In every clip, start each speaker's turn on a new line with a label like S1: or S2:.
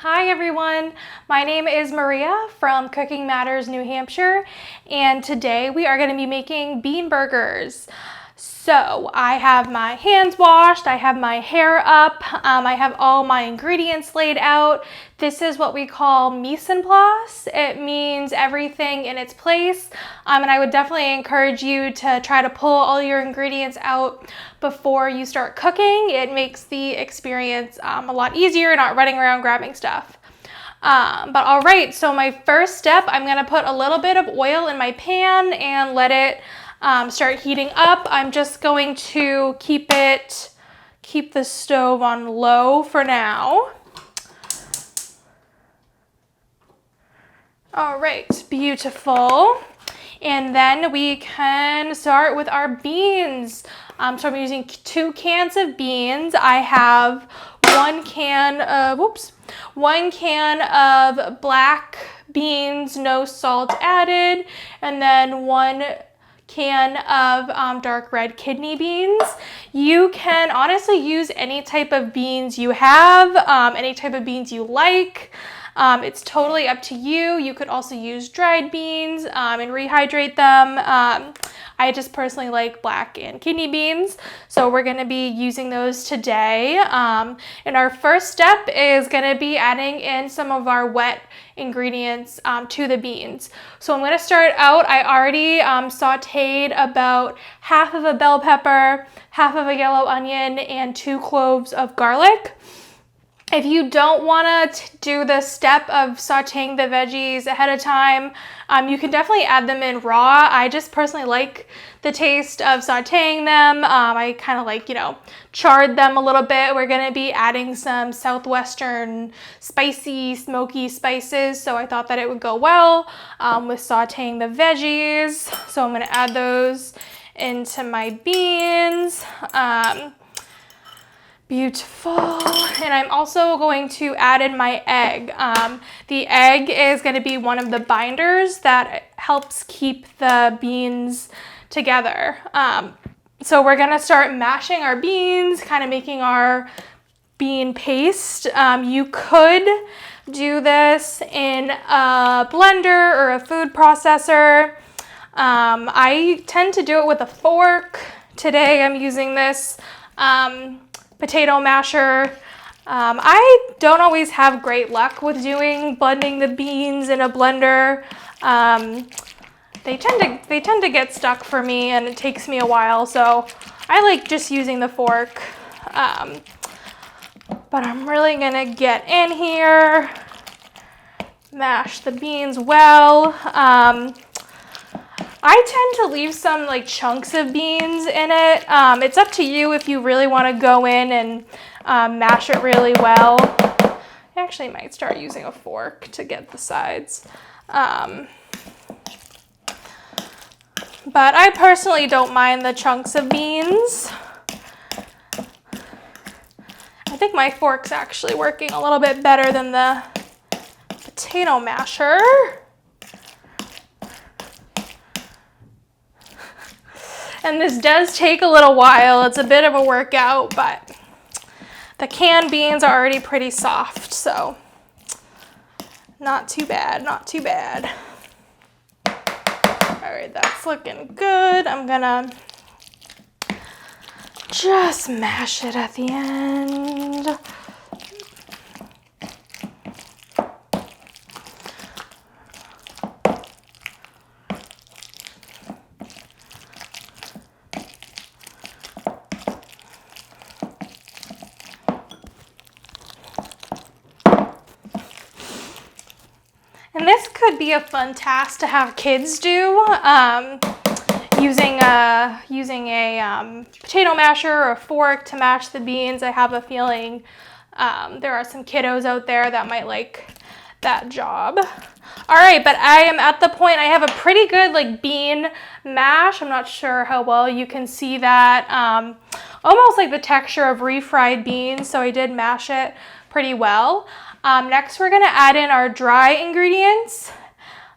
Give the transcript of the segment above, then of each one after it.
S1: Hi everyone, my name is Maria from Cooking Matters, New Hampshire, and today we are going to be making bean burgers. So I have my hands washed, I have my hair up, I have all my ingredients laid out. This is what we call mise en place. It means everything in its place, and I would definitely encourage you to try to pull all your ingredients out before you start cooking. It makes the experience a lot easier, not running around grabbing stuff. But all right, so my first step, I'm gonna put a little bit of oil in my pan and let it start heating up. I'm just going to keep the stove on low for now. All right, beautiful. And then we can start with our beans. So I'm using 2 cans of beans. I have 1 can of black beans, no salt added, and then 1 can of dark red kidney beans. You can honestly use any type of beans you have, any type of beans you like. It's totally up to you. You could also use dried beans and rehydrate them. I just personally like black and kidney beans, so we're gonna be using those today. And our first step is gonna be adding in some of our wet ingredients to the beans. So I'm gonna start out, I already sauteed about half of a bell pepper, half of a yellow onion, and 2 cloves of garlic. If you don't want to do the step of sauteing the veggies ahead of time, you can definitely add them in raw. I just personally like the taste of sauteing them. I kind of like, charred them a little bit. We're going to be adding some southwestern spicy, smoky spices, so I thought that it would go well with sauteing the veggies. So I'm going to add those into my beans. Beautiful. And I'm also going to add in my egg. The egg is going to be one of the binders that helps keep the beans together. So we're going to start mashing our beans, kind of making our bean paste. You could do this in a blender or a food processor. I tend to do it with a fork. Today I'm using this potato masher. I don't always have great luck with blending the beans in a blender. They tend to get stuck for me, and it takes me a while, so I like just using the fork. But I'm really gonna get in here, mash the beans well. I tend to leave some chunks of beans in it. It's up to you if you really want to go in and mash it really well. I actually might start using a fork to get the sides. But I personally don't mind the chunks of beans. I think my fork's actually working a little bit better than the potato masher. And this does take a little while. It's a bit of a workout, but the canned beans are already pretty soft, so not too bad, not too bad. All right, that's looking good. I'm gonna just mash it at the end. And this could be a fun task to have kids do, using a potato masher or a fork to mash the beans. I have a feeling there are some kiddos out there that might like that job. All right, but I am at the point, I have a pretty good bean mash. I'm not sure how well you can see that. Almost like the texture of refried beans, so I did mash it pretty well. Next, we're gonna add in our dry ingredients.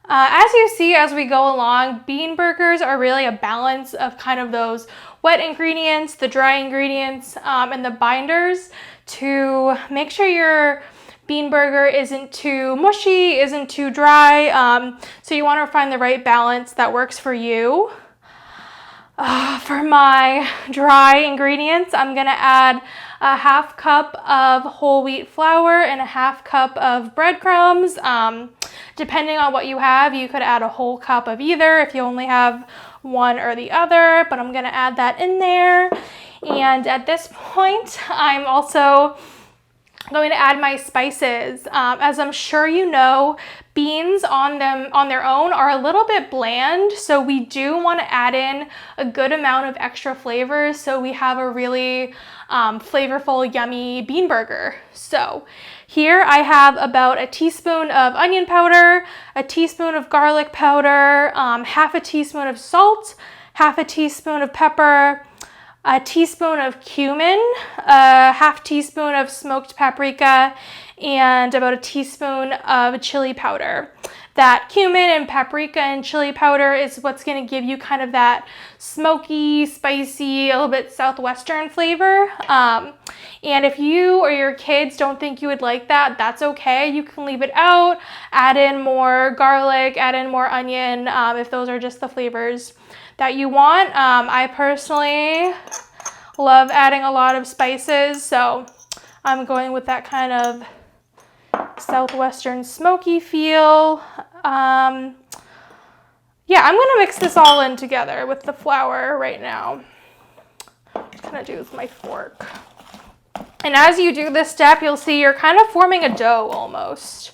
S1: As you see as we go along, bean burgers are really a balance of kind of those wet ingredients, the dry ingredients, and the binders to make sure you're bean burger isn't too mushy, isn't too dry. So you want to find the right balance that works for you. For my dry ingredients, I'm gonna add a half cup of whole wheat flour and a half cup of breadcrumbs. Depending on what you have, you could add a whole cup of either if you only have one or the other, but I'm gonna add that in there. And at this point, I'm also going to add my spices. As I'm sure you know, beans on their own are a little bit bland, so we do want to add in a good amount of extra flavors so we have a really flavorful, yummy bean burger. So here I have about a teaspoon of onion powder, a teaspoon of garlic powder, half a teaspoon of salt, half a teaspoon of pepper, a teaspoon of cumin, a half teaspoon of smoked paprika, and about a teaspoon of chili powder. That cumin and paprika and chili powder is what's going to give you kind of that smoky, spicy, a little bit southwestern flavor. And if you or your kids don't think you would like that, that's okay. You can leave it out, add in more garlic, add in more onion, if those are just the flavors that you want. I personally love adding a lot of spices, so I'm going with that kind of southwestern smoky feel. Yeah, I'm gonna mix this all in together with the flour right now. I'm just gonna do with my fork. And as you do this step, you'll see you're kind of forming a dough almost.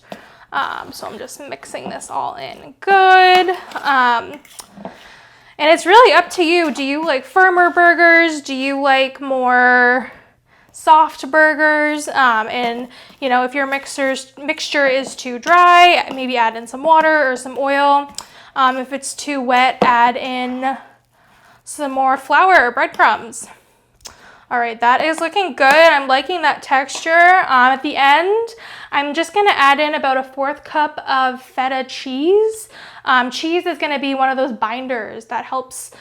S1: So I'm just mixing this all in good. And it's really up to you. Do you like firmer burgers? Do you like more soft burgers? And you know, if your mixture is too dry, maybe add in some water or some oil. If it's too wet, add in some more flour or breadcrumbs. All right, that is looking good. I'm liking that texture. At the end, I'm just gonna add in about a 1/4 cup of feta cheese. Cheese is gonna be one of those binders that helps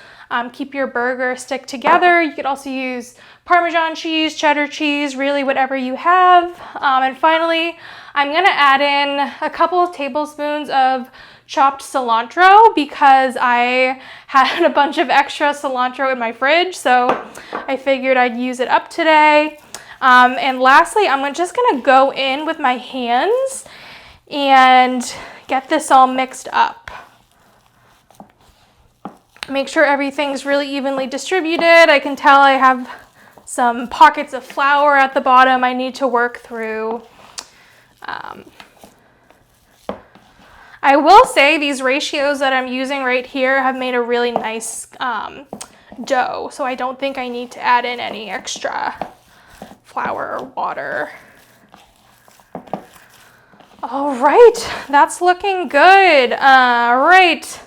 S1: keep your burger stick together. You could also use Parmesan cheese, cheddar cheese, really whatever you have. And finally, I'm gonna add in a couple of tablespoons of chopped cilantro because I had a bunch of extra cilantro in my fridge, so I figured I'd use it up today. And lastly, I'm just gonna go in with my hands and get this all mixed up. Make sure everything's really evenly distributed. I can tell I have some pockets of flour at the bottom I need to work through. I will say these ratios that I'm using right here have made a really nice dough, so I don't think I need to add in any extra flour or water. All right, that's looking good. All right,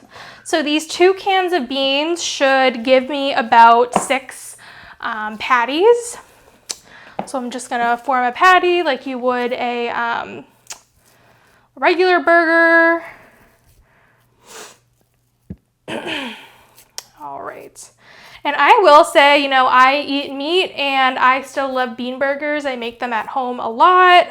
S1: so these 2 cans of beans should give me about 6 patties. So I'm just gonna form a patty like you would a regular burger. All right. And I will say, you know, I eat meat and I still love bean burgers. I make them at home a lot.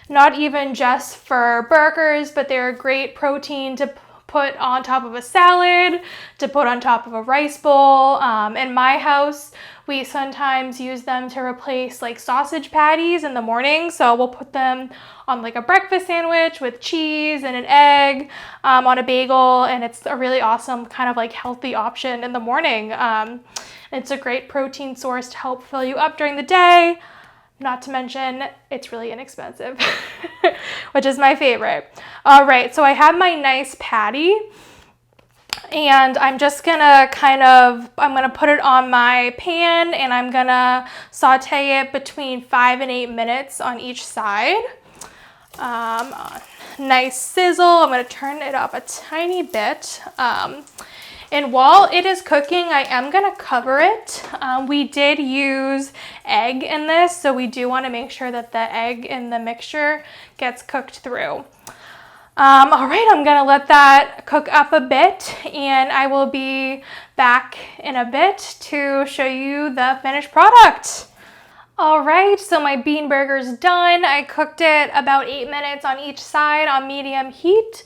S1: Not even just for burgers, but they're a great protein to put on top of a salad, to put on top of a rice bowl. In my house, we sometimes use them to replace like sausage patties in the morning. So we'll put them on like a breakfast sandwich with cheese and an egg on a bagel. And it's a really awesome kind of like healthy option in the morning. It's a great protein source to help fill you up during the day. Not to mention, it's really inexpensive, which is my favorite. All right, so I have my nice patty. And I'm just gonna I'm gonna put it on my pan and I'm gonna saute it between 5 and 8 minutes on each side. Nice sizzle. I'm gonna turn it up a tiny bit. And while it is cooking, I am gonna cover it. We did use egg in this, so we do wanna make sure that the egg in the mixture gets cooked through. All right, I'm gonna let that cook up a bit and I will be back in a bit to show you the finished product. All right, so my bean burger's done. I cooked it about 8 minutes on each side on medium heat.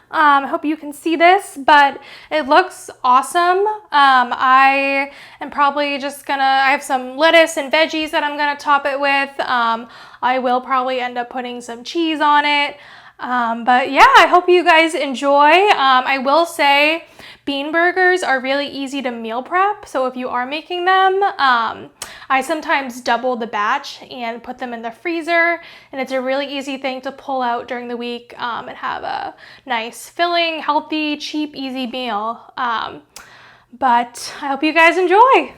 S1: I hope you can see this, but it looks awesome. I am probably just gonna, I have some lettuce and veggies that I'm gonna top it with. I will probably end up putting some cheese on it. But yeah, I hope you guys enjoy. I will say bean burgers are really easy to meal prep. So if you are making them, I sometimes double the batch and put them in the freezer. And it's a really easy thing to pull out during the week and have a nice, filling, healthy, cheap, easy meal. But I hope you guys enjoy.